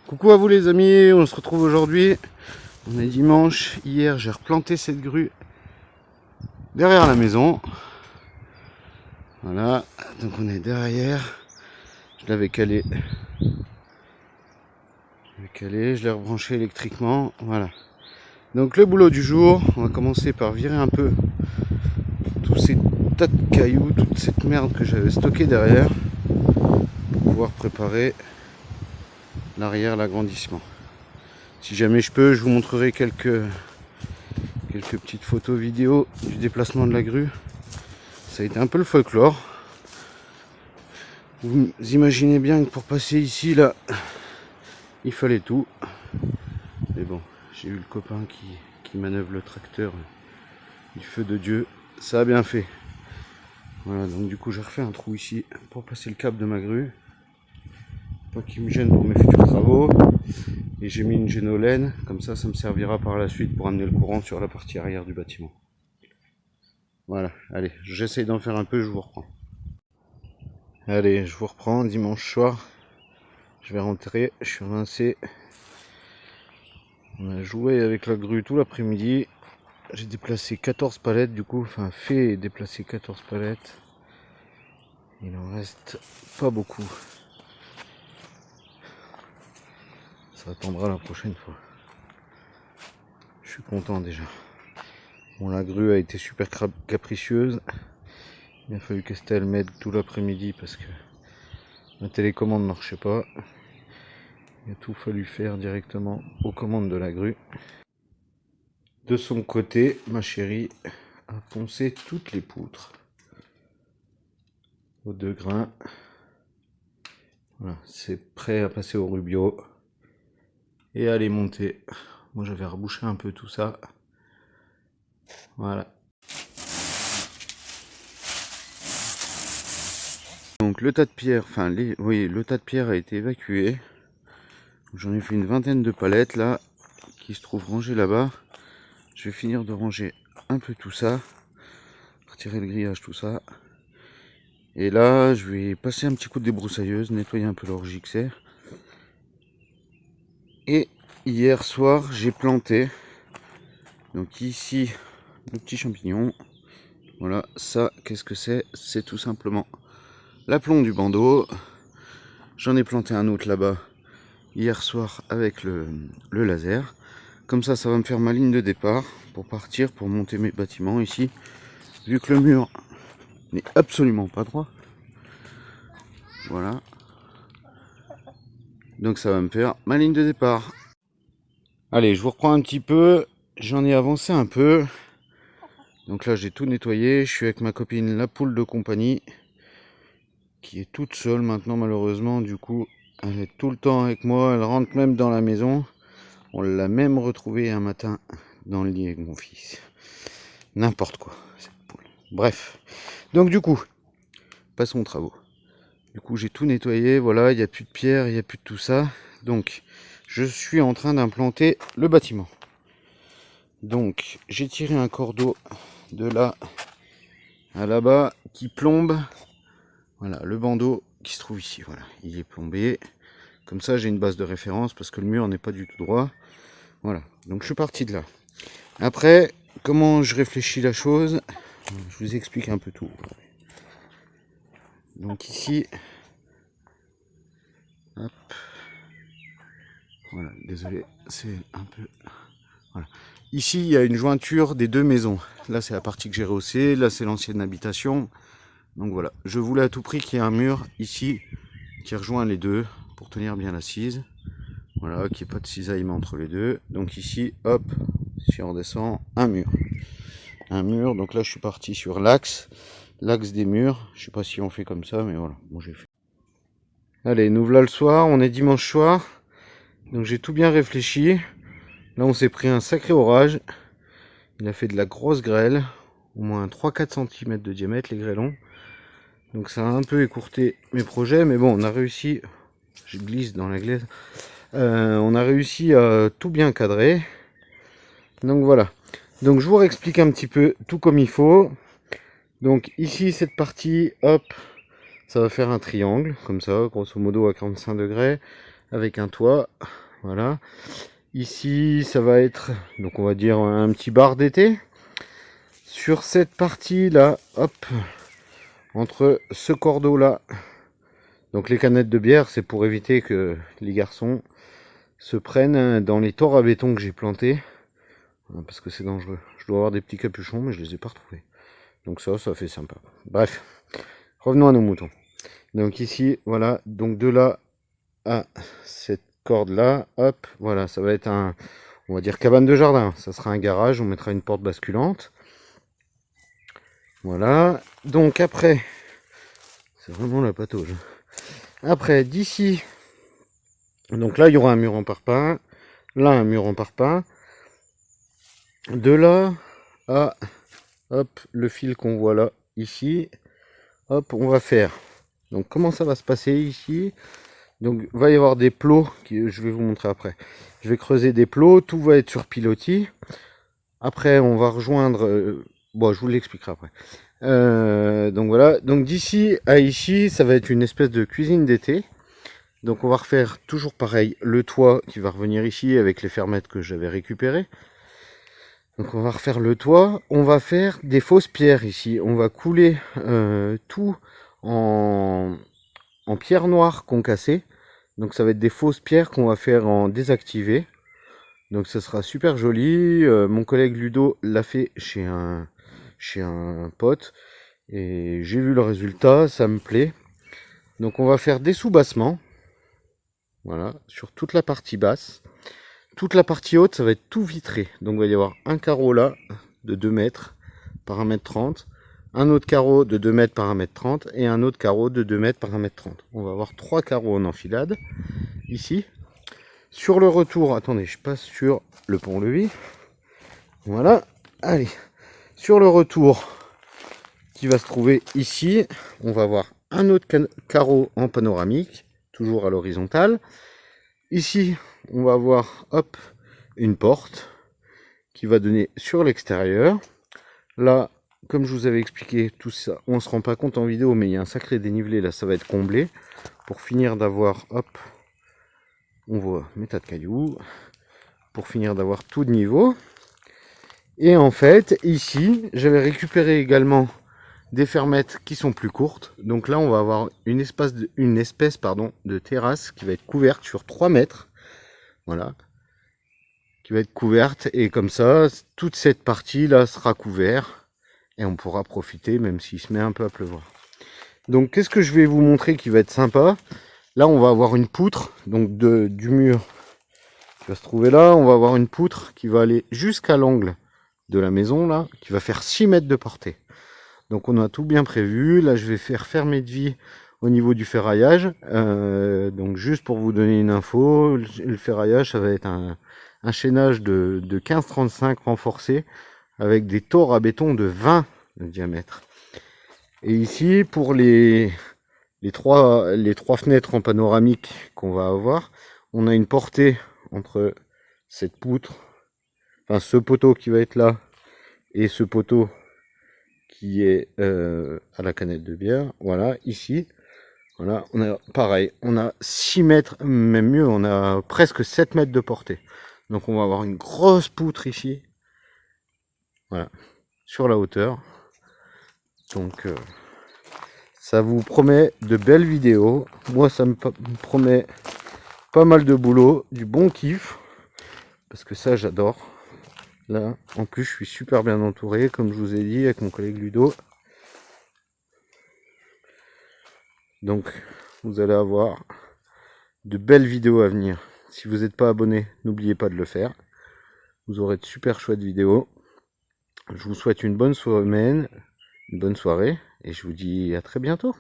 Coucou à vous les amis, on se retrouve aujourd'hui. On est dimanche. Hier j'ai replanté cette grue derrière la maison. Voilà, donc on est derrière. Je l'avais calé. Je l'ai rebranché électriquement. Voilà. Donc le boulot du jour, on va commencer par virer un peu tous ces tas de cailloux, toute cette merde que j'avais stockée derrière pour pouvoir préparer l'arrière, l'agrandissement. Si jamais je peux, je vous montrerai quelques petites photos vidéos du déplacement de la grue. Ça a été un peu le folklore. Vous imaginez bien que pour passer ici, là, il fallait tout. Mais bon, j'ai eu le copain qui manœuvre le tracteur du feu de Dieu. Ça a bien fait. Voilà, donc du coup j'ai refait un trou ici pour passer le câble de ma grue. Pas qu'il me gêne pour mes futurs travaux. Et j'ai mis une génolène, comme ça me servira par la suite pour amener le courant sur la partie arrière du bâtiment. Voilà, allez, j'essaye d'en faire un peu, je vous reprends. Allez, je vous reprends, dimanche soir. Je vais rentrer, je suis rincé. On a joué avec la grue tout l'après-midi. J'ai déplacé 14 palettes du coup, enfin fait déplacer 14 palettes. Il en reste pas beaucoup. Ça attendra la prochaine fois. Je suis content déjà. Bon, la grue a été super capricieuse. Il a fallu qu'Estelle m'aide tout l'après-midi parce que la télécommande ne marchait pas. Il a tout fallu faire directement aux commandes de la grue. De son côté, ma chérie a poncé toutes les poutres aux 2 grains. Voilà, c'est prêt à passer au rubio et à les monter. Moi j'avais rebouché un peu tout ça. Voilà. Donc le tas de pierre, le tas de pierre a été évacué. J'en ai fait une vingtaine de palettes là, qui se trouvent rangées là-bas. Je vais finir de ranger un peu tout ça, retirer le grillage, tout ça. Et là, je vais passer un petit coup de débroussailleuse, nettoyer un peu l'orgie que c'est. Et hier soir, j'ai planté. Donc ici, le petit champignon. Voilà, ça, qu'est-ce que c'est? C'est tout simplement l'aplomb du bandeau. J'en ai planté un autre là-bas hier soir avec le laser. Comme ça va me faire ma ligne de départ pour partir, pour monter mes bâtiments ici. Vu que le mur n'est absolument pas droit. Voilà. Donc ça va me faire ma ligne de départ. Allez, je vous reprends un petit peu. J'en ai avancé un peu. Donc là, j'ai tout nettoyé. Je suis avec ma copine, la poule de compagnie, qui est toute seule maintenant, malheureusement. Du coup, elle est tout le temps avec moi. Elle rentre même dans la maison. On l'a même retrouvée un matin dans le lit avec mon fils. N'importe quoi, cette poule. Bref. Donc du coup, passons aux travaux. Du coup, j'ai tout nettoyé. Voilà, il n'y a plus de pierre, il n'y a plus de tout ça. Donc, je suis en train d'implanter le bâtiment. Donc, j'ai tiré un cordeau de là à là-bas qui plombe. Voilà, le bandeau qui se trouve ici. Voilà, il est plombé. Comme ça, j'ai une base de référence parce que le mur n'est pas du tout droit. Voilà, donc je suis parti de là. Après, comment je réfléchis la chose? Je vous explique un peu tout. Donc ici, hop, voilà, désolé, c'est un peu... Voilà. Ici, il y a une jointure des 2 maisons. Là, c'est la partie que j'ai rehaussée. Là, c'est l'ancienne habitation. Donc voilà, je voulais à tout prix qu'il y ait un mur ici qui rejoint les deux pour tenir bien l'assise. Voilà, qu'il n'y ait pas de cisaillement entre les deux. Donc ici, hop, si on redescend, un mur. Un mur, donc là, je suis parti sur l'axe des murs. Je sais pas si on fait comme ça, mais voilà, bon, j'ai fait. Allez, nous voilà le soir, on est dimanche soir. Donc j'ai tout bien réfléchi. Là, on s'est pris un sacré orage. Il a fait de la grosse grêle, au moins 3-4 cm de diamètre les grêlons. Donc ça a un peu écourté mes projets, mais bon, on a réussi. Je glisse dans la glaise. On a réussi à tout bien cadrer. Donc voilà. Donc je vous réexplique un petit peu tout comme il faut. Donc ici, cette partie, hop, ça va faire un triangle, comme ça, grosso modo à 45 degrés. avec un toit. Voilà. Ici, ça va être, donc on va dire un petit bar d'été. Sur cette partie là, hop, entre ce cordeau là, donc les canettes de bière, c'est pour éviter que les garçons se prennent dans les tores à béton que j'ai plantés, parce que c'est dangereux. Je dois avoir des petits capuchons, mais je les ai pas retrouvés. Donc ça fait sympa. Bref, revenons à nos moutons. Donc ici, voilà, donc de là à cette corde là, hop, voilà, ça va être un, on va dire cabane de jardin. Ça sera un garage, on mettra une porte basculante. Voilà, donc après, c'est vraiment la patauge. Après, d'ici, donc là, il y aura un mur en parpaing. Là, un mur en parpaing. De là à, hop, le fil qu'on voit là, ici. Hop, on va faire. Donc, comment ça va se passer ici? Donc, il va y avoir des plots, je vais vous montrer après. Je vais creuser des plots, tout va être sur pilotis. Après, on va rejoindre... bon, je vous l'expliquerai après. Donc voilà, donc d'ici à ici, ça va être une espèce de cuisine d'été. Donc on va refaire toujours pareil, le toit qui va revenir ici avec les fermettes que j'avais récupérées. Donc on va refaire le toit, on va faire des fausses pierres ici. On va couler tout en pierre noire concassée. Donc ça va être des fausses pierres qu'on va faire en désactivé. Donc ça sera super joli. Mon collègue Ludo l'a fait chez un pote. Et j'ai vu le résultat, ça me plaît. Donc on va faire des soubassements. Voilà, sur toute la partie basse. Toute la partie haute, ça va être tout vitré. Donc il va y avoir un carreau là de 2 mètres par 1 mètre 30. Un autre carreau de 2 mètres par 1 mètre 30. Et un autre carreau de 2 mètres par 1 mètre 30. On va avoir 3 carreaux en enfilade. Ici. Sur le retour, attendez, je passe sur le pont-levis. Voilà. Allez. Sur le retour qui va se trouver ici, on va avoir un autre carreau en panoramique, toujours à l'horizontale. Ici, on va avoir, hop, une porte qui va donner sur l'extérieur. Là, comme je vous avais expliqué, tout ça, on ne se rend pas compte en vidéo, mais il y a un sacré dénivelé, là, ça va être comblé. Pour finir d'avoir, hop, on voit mes tas de cailloux, pour finir d'avoir tout de niveau. Et en fait, ici, j'avais récupéré également des fermettes qui sont plus courtes. Donc là, on va avoir une espèce de terrasse qui va être couverte sur 3 mètres. Voilà. Qui va être couverte. Et comme ça, toute cette partie là sera couverte. Et on pourra profiter même s'il se met un peu à pleuvoir. Donc qu'est-ce que je vais vous montrer qui va être sympa? Là, on va avoir une poutre. Donc du mur qui va se trouver là. On va avoir une poutre qui va aller jusqu'à l'angle de la maison là. Qui va faire 6 mètres de portée. Donc on a tout bien prévu. Là, je vais faire fermer de vie au niveau du ferraillage. Donc juste pour vous donner une info, le ferraillage, ça va être un chaînage de 15-35 renforcé avec des tores à béton de 20 de diamètre. Et ici, pour les trois fenêtres en panoramique qu'on va avoir, on a une portée entre cette poutre, enfin ce poteau qui va être là et ce poteau qui est à la canette de bière. Voilà, ici, voilà, on a pareil, on a 6 mètres, même mieux, on a presque 7 mètres de portée. Donc on va avoir une grosse poutre ici, voilà, sur la hauteur. Donc ça vous promet de belles vidéos. Moi, ça me promet pas mal de boulot, du bon kiff, parce que ça, j'adore. Là, en plus, je suis super bien entouré, comme je vous ai dit, avec mon collègue Ludo. Donc, vous allez avoir de belles vidéos à venir. Si vous n'êtes pas abonné, n'oubliez pas de le faire. Vous aurez de super chouettes vidéos. Je vous souhaite une bonne semaine, une bonne soirée, et je vous dis à très bientôt.